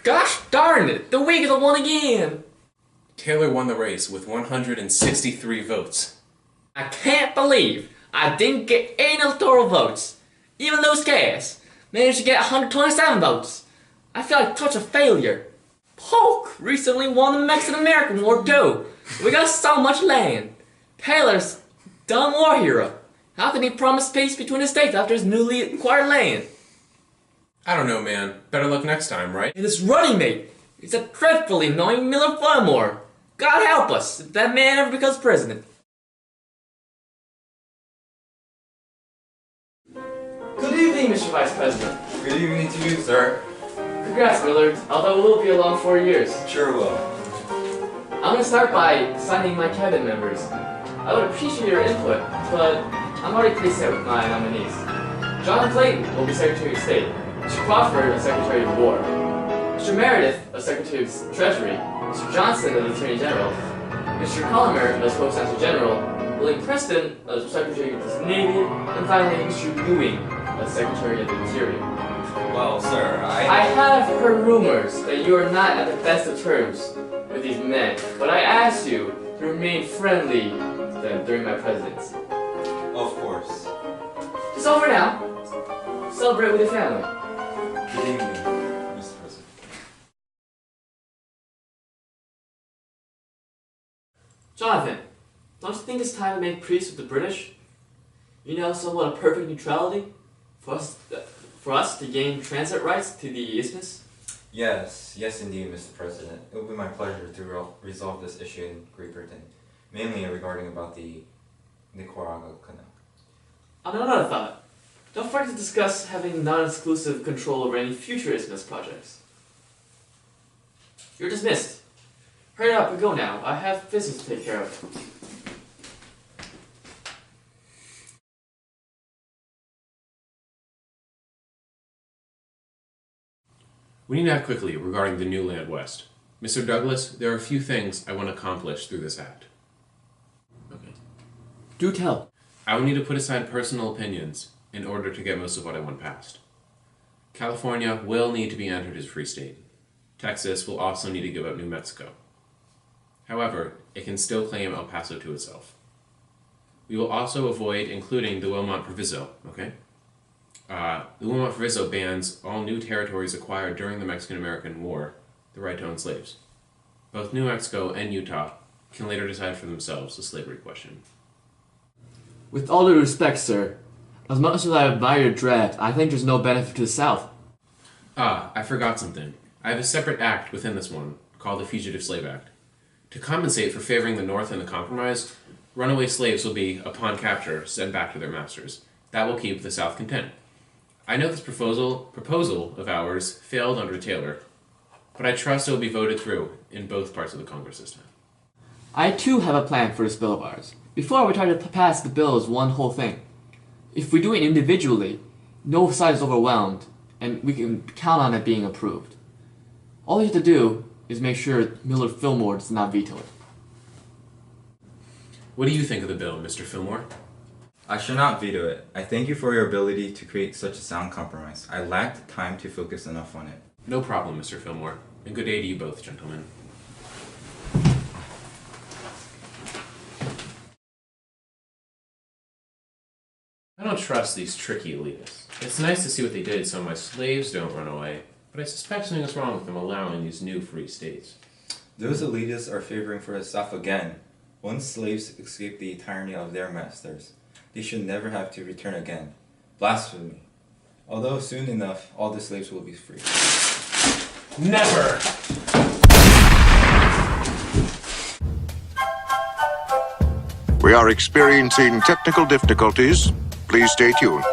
Gosh darn it, the Wiggles won again! Taylor won the race with 163 votes. I can't believe I didn't get any electoral votes. Even Louis Gas managed to get 127 votes. I feel like such a failure. Polk recently won the Mexican-American War too. We got so much land. Taylor's dumb war hero. How can he promise peace between the states after his newly acquired land? I don't know, man. Better luck next time, right? And his running mate is a dreadfully annoying Miller Fillmore. God help us if that man ever becomes president. Good evening, Mr. Vice President. Good evening to you, sir. Congrats, Millard, although it will be a long 4 years. Sure will. I'm gonna start by signing my cabinet members. I would appreciate your input, but I'm already pretty set with my nominees. John Clayton will be Secretary of State, Mr. Crawford as Secretary of War, Mr. Meredith as Secretary of Treasury, Mr. Johnson as Attorney General, Mr. Collamer as Postmaster General, William Preston as Secretary of the Navy, and finally Mr. Ewing as Secretary of the Interior. Well, sir, I have heard rumors that you are not at the best of terms with these men, but I asked you to remain friendly to them during my presidency. Of course. It's over now. Celebrate with your family. Good evening, Mr. President. Jonathan, don't you think it's time to make peace with the British? You know, somewhat a perfect neutrality for us to gain transit rights to the isthmus? Yes indeed, Mr. President. It will be my pleasure to resolve this issue in Great Britain, mainly regarding about the Nicaragua Canal. On another thought, don't forget to discuss having non-exclusive control over any future isthmus projects. You're dismissed. Hurry up and go now. I have business to take care of. We need to act quickly regarding the new land west. Mr. Douglas, there are a few things I want to accomplish through this act. Okay. Do tell. I will need to put aside personal opinions in order to get most of what I want passed. California will need to be entered as a free state. Texas will also need to give up New Mexico. However, it can still claim El Paso to itself. We will also avoid including the Wilmot Proviso, okay? The Wilmot Proviso bans all new territories acquired during the Mexican-American War the right to own slaves. Both New Mexico and Utah can later decide for themselves the slavery question. With all due respect, sir, as much as I admire your draft, I think there's no benefit to the South. I forgot something. I have a separate act within this one, called the Fugitive Slave Act. To compensate for favoring the North in the compromise, runaway slaves will be, upon capture, sent back to their masters. That will keep the South content. I know this proposal of ours failed under Taylor, but I trust it will be voted through in both parts of the Congress this time. I too have a plan for this bill of ours. Before we try to pass the bill as one whole thing. If we do it individually, no side is overwhelmed, and we can count on it being approved. All you have to do is make sure Miller Fillmore does not veto it. What do you think of the bill, Mr. Fillmore? I shall not veto it. I thank you for your ability to create such a sound compromise. I lacked time to focus enough on it. No problem, Mr. Fillmore. And good day to you both, gentlemen. I don't trust these tricky elitists. It's nice to see what they did so my slaves don't run away, but I suspect something is wrong with them allowing these new free states. Those elitists are favoring for the South again. Once slaves escape the tyranny of their masters, they should never have to return again. Blasphemy. Although soon enough, all the slaves will be free. Never! We are experiencing technical difficulties. Please stay tuned.